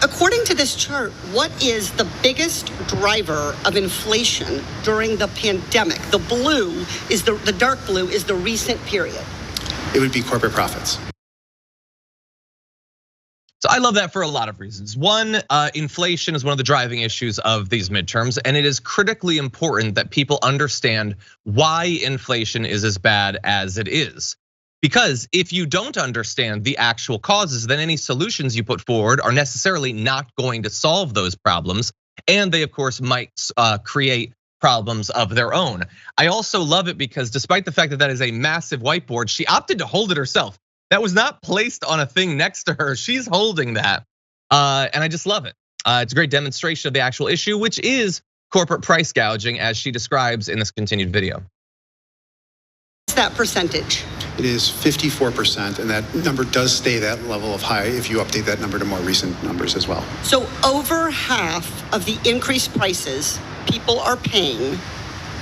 According to this chart, what is the biggest driver of inflation during the pandemic? The dark blue is the recent period. It would be corporate profits. So I love that for a lot of reasons. One, inflation is one of the driving issues of these midterms, and it is critically important that people understand why inflation is as bad as it is. Because if you don't understand the actual causes, then any solutions you put forward are necessarily not going to solve those problems. And they, of course, might create problems of their own. I also love it because despite the fact that that is a massive whiteboard, she opted to hold it herself. That was not placed on a thing next to her. She's holding that, and I just love it. It's a great demonstration of the actual issue, which is corporate price gouging, as she describes in this continued video. What's that percentage? It is 54%, and that number does stay that level of high if you update that number to more recent numbers as well. So over half of the increased prices people are paying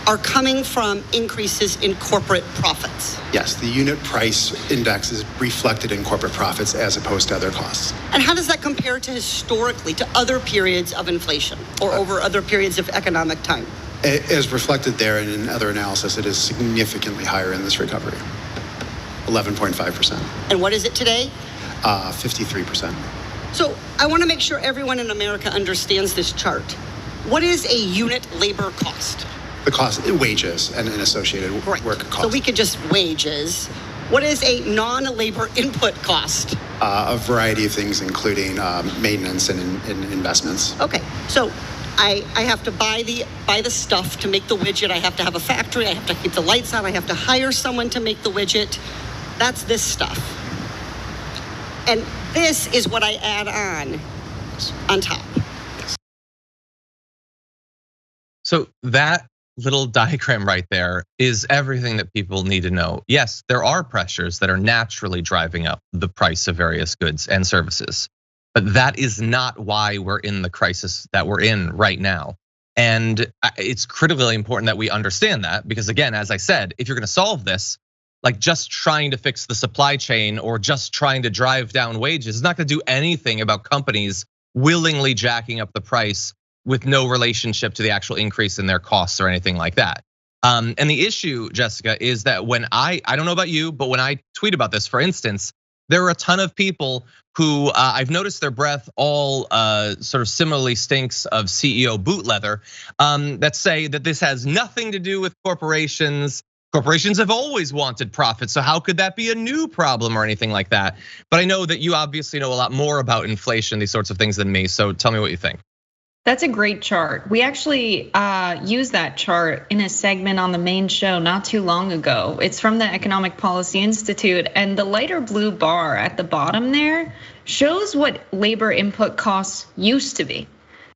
are coming from increases in corporate profits. Yes, the unit price index is reflected in corporate profits as opposed to other costs. And how does that compare to historically, to other periods of inflation or over other periods of economic time? As reflected there and in other analysis, it is significantly higher in this recovery, 11.5%. And what is it today? 53%. So I want to make sure everyone in America understands this chart. What is a unit labor cost? The cost, wages and associated work costs. So we could just wages. What is a non-labor input cost? A variety of things, including maintenance and investments. Okay, so I have to buy the stuff to make the widget. I have to have a factory. I have to keep the lights on. I have to hire someone to make the widget. That's this stuff. And this is what I add on top. Yes. So that little diagram right there is everything that people need to know. Yes, there are pressures that are naturally driving up the price of various goods and services, but that is not why we're in the crisis that we're in right now. And it's critically important that we understand that, because again, as I said, if you're gonna solve this, like just trying to fix the supply chain or just trying to drive down wages is not gonna do anything about companies willingly jacking up the price with no relationship to the actual increase in their costs or anything like that. And the issue, Jessica, is that when I don't know about you, but when I tweet about this, for instance, there are a ton of people who I've noticed their breath all sort of similarly stinks of CEO boot leather that say that this has nothing to do with corporations. Corporations have always wanted profit, so how could that be a new problem or anything like that? But I know that you obviously know a lot more about inflation, these sorts of things than me, so tell me what you think. That's a great chart. We actually used that chart in a segment on the main show not too long ago. It's from the Economic Policy Institute, and the lighter blue bar at the bottom there shows what labor input costs used to be.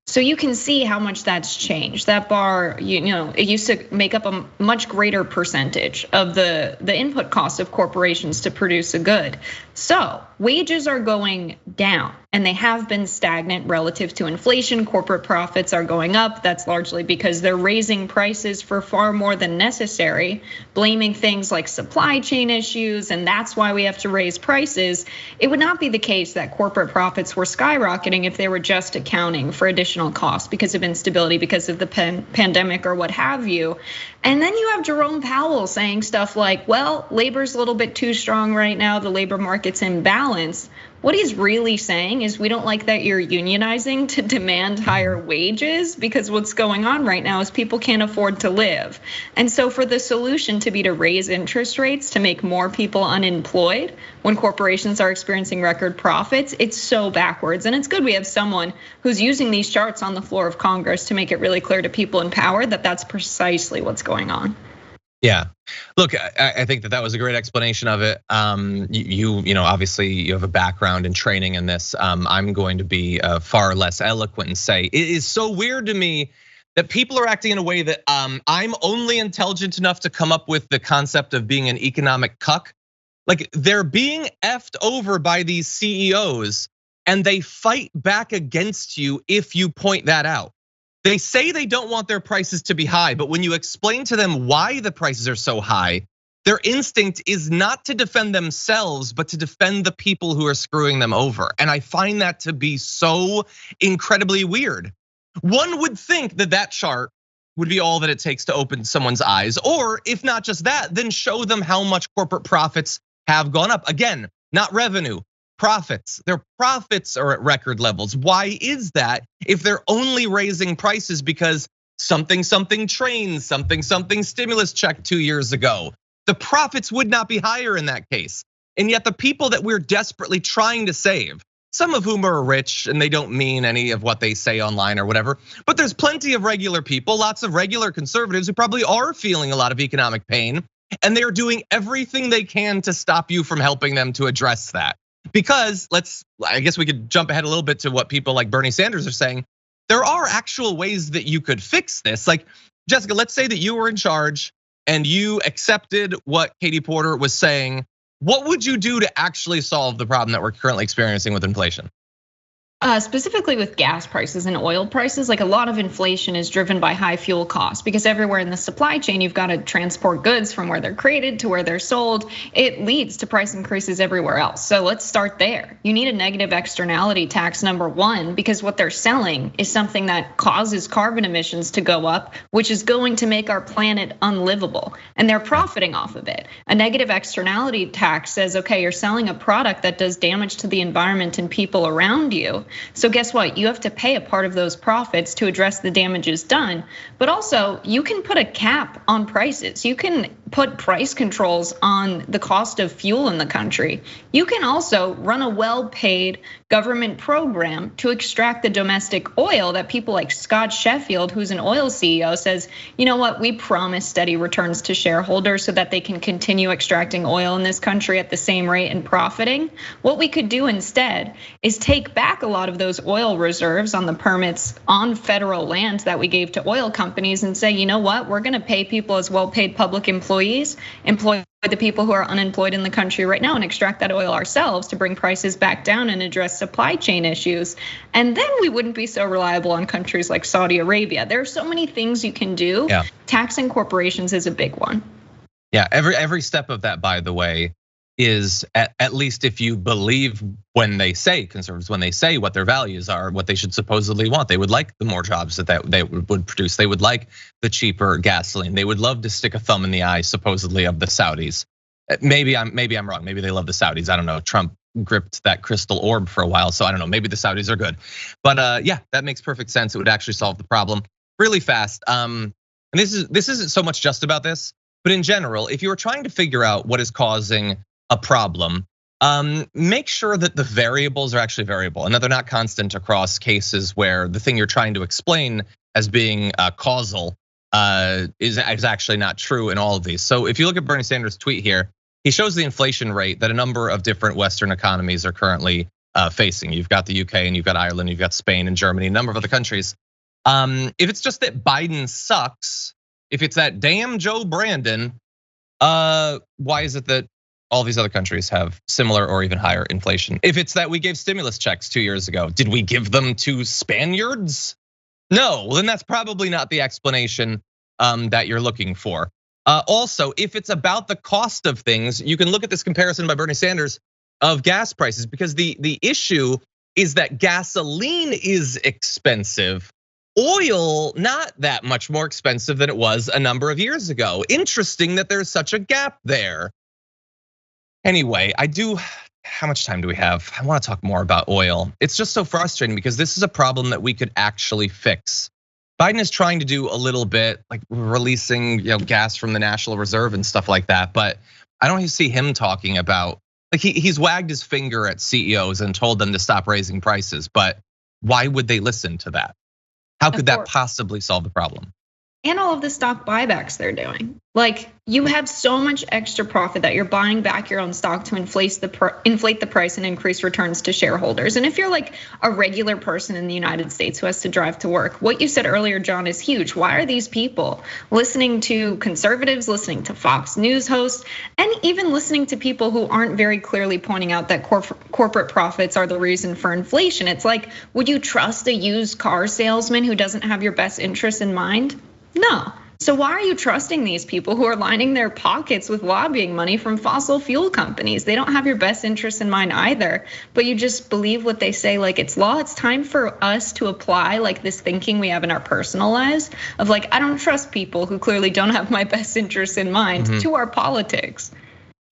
So you can see how much that's changed. That bar, it used to make up a much greater percentage of the input cost of corporations to produce a good. So wages are going down, and they have been stagnant relative to inflation. Corporate profits are going up. That's largely because they're raising prices for far more than necessary, blaming things like supply chain issues, and that's why we have to raise prices. It would not be the case that corporate profits were skyrocketing if they were just accounting for additional costs because of instability, because of the pandemic or what have you. And then you have Jerome Powell saying stuff like, well, labor's a little bit too strong right now, the labor market's imbalanced. What he's really saying is we don't like that you're unionizing to demand higher wages, because what's going on right now is people can't afford to live. And so for the solution to be to raise interest rates to make more people unemployed when corporations are experiencing record profits, it's so backwards. And it's good we have someone who's using these charts on the floor of Congress to make it really clear to people in power that that's precisely what's going on. Yeah, look, I think that was a great explanation of it. You know, obviously you have a background and training in this. I'm going to be far less eloquent and say it is so weird to me that people are acting in a way that I'm only intelligent enough to come up with the concept of being an economic cuck. Like they're being effed over by these CEOs, and they fight back against you if you point that out. They say they don't want their prices to be high, but when you explain to them why the prices are so high, Their instinct is not to defend themselves, but to defend the people who are screwing them over. And I find that to be so incredibly weird. One would think that that chart would be all that it takes to open someone's eyes, or if not just that, then show them how much corporate profits have gone up. Again, not revenue, profits. Their profits are at record levels. Why is that if they're only raising prices because something trains, something stimulus check 2 years ago? The profits would not be higher in that case. And yet the people that we're desperately trying to save, some of whom are rich and they don't mean any of what they say online or whatever, but there's plenty of regular people, lots of regular conservatives who probably are feeling a lot of economic pain, and they're doing everything they can to stop you from helping them to address that. Because I guess we could jump ahead a little bit to what people like Bernie Sanders are saying. There are actual ways that you could fix this. Like, Jessica, let's say that you were in charge and you accepted what Katie Porter was saying. What would you do to actually solve the problem that we're currently experiencing with inflation? Specifically with gas prices and oil prices, like a lot of inflation is driven by high fuel costs because everywhere in the supply chain, you've got to transport goods from where they're created to where they're sold. It leads to price increases everywhere else. So let's start there. You need a negative externality tax, number one, because what they're selling is something that causes carbon emissions to go up, which is going to make our planet unlivable, and they're profiting off of it. A negative externality tax says, okay, you're selling a product that does damage to the environment and people around you. So guess what? You have to pay a part of those profits to address the damages done. But also, you can put a cap on prices. You can put price controls on the cost of fuel in the country. You can also run a well-paid government program to extract the domestic oil that people like Scott Sheffield, who's an oil CEO, says, you know what, we promise steady returns to shareholders so that they can continue extracting oil in this country at the same rate and profiting. What we could do instead is take back a lot of those oil reserves on the permits on federal land that we gave to oil companies and say, you know what, we're gonna pay people as well-paid public employees, employ the people who are unemployed in the country right now and extract that oil ourselves to bring prices back down and address supply chain issues. And then we wouldn't be so reliable on countries like Saudi Arabia. There are so many things you can do. Yeah. Taxing corporations is a big one. Yeah, every step of that, by the way, is at least if you believe when they say, conservatives, when they say what their values are, what they should supposedly want. They would like the more jobs that they would produce. They would like the cheaper gasoline. They would love to stick a thumb in the eye, supposedly, of the Saudis. Maybe I'm wrong. Maybe they love the Saudis. I don't know. Trump gripped that crystal orb for a while, so I don't know. Maybe the Saudis are good. But yeah, that makes perfect sense. It would actually solve the problem really fast. And this isn't so much just about this, but in general, if you were trying to figure out what is causing a problem, make sure that the variables are actually variable and that they're not constant across cases where the thing you're trying to explain as being causal is actually not true in all of these. So if you look at Bernie Sanders' tweet here, he shows the inflation rate that a number of different Western economies are currently facing. You've got the UK and you've got Ireland, you've got Spain and Germany, a number of other countries. If it's just that Biden sucks, if it's that damn Joe Brandon, why is it that all these other countries have similar or even higher inflation? If it's that we gave stimulus checks 2 years ago, did we give them to Spaniards? No, well then that's probably not the explanation that you're looking for. Also, if it's about the cost of things, you can look at this comparison by Bernie Sanders of gas prices, because the issue is that gasoline is expensive. Oil, not that much more expensive than it was a number of years ago. Interesting that there's such a gap there. Anyway, how much time do we have? I want to talk more about oil. It's just so frustrating because this is a problem that we could actually fix. Biden is trying to do a little bit, like releasing gas from the National Reserve and stuff like that, but I don't see him talking about, like he's wagged his finger at CEOs and told them to stop raising prices, but why would they listen to that? How could that possibly solve the problem? And all of the stock buybacks they're doing. Like, you have so much extra profit that you're buying back your own stock to inflate the price and increase returns to shareholders. And if you're like a regular person in the United States who has to drive to work, what you said earlier, John, is huge. Why are these people listening to conservatives, listening to Fox News hosts, and even listening to people who aren't very clearly pointing out that corporate profits are the reason for inflation? It's like, would you trust a used car salesman who doesn't have your best interests in mind? No. So why are you trusting these people who are lining their pockets with lobbying money from fossil fuel companies? They don't have your best interests in mind either, but you just believe what they say like it's law. It's time for us to apply like this thinking we have in our personal lives of like, I don't trust people who clearly don't have my best interests in mind to our politics.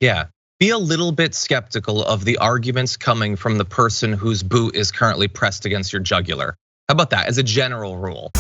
Yeah. Be a little bit skeptical of the arguments coming from the person whose boot is currently pressed against your jugular. How about that as a general rule?